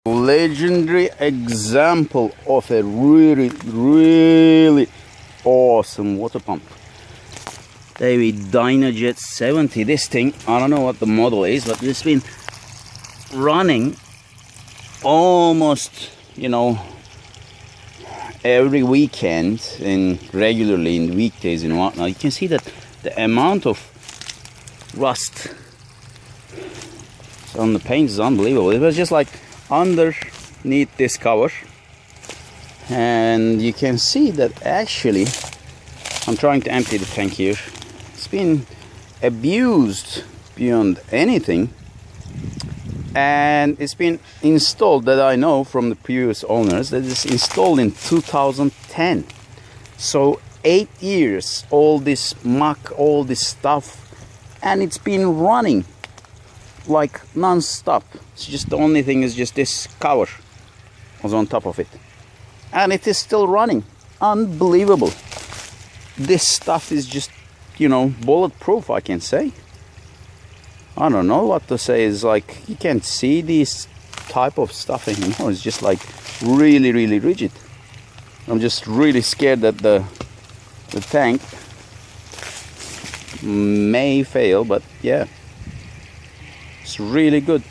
Legendary example of a really awesome water pump. DAVEY DynaJet 70. This thing, I don't know what the model is, but it's been running almost, you know, every weekend and regularly in weekdays and whatnot. You can see that the amount of rust on the paint is unbelievable. It was just like underneath this cover, and you can see that actually, I'm trying to empty the tank here, it's been abused beyond anything, and it's been installed, that I know from the previous owners, that it's installed in 2010. So 8 years, all this muck, all this stuff, and it's been running like non-stop. It's just the only thing is just this cover was on top of it, and it is still running. Unbelievable. This stuff is just, you know, bulletproof, I can say. I don't know what to say. Is like, you can't see this type of stuff anymore. It's just like really rigid. I'm just really scared that the tank may fail, but yeah, it's really good.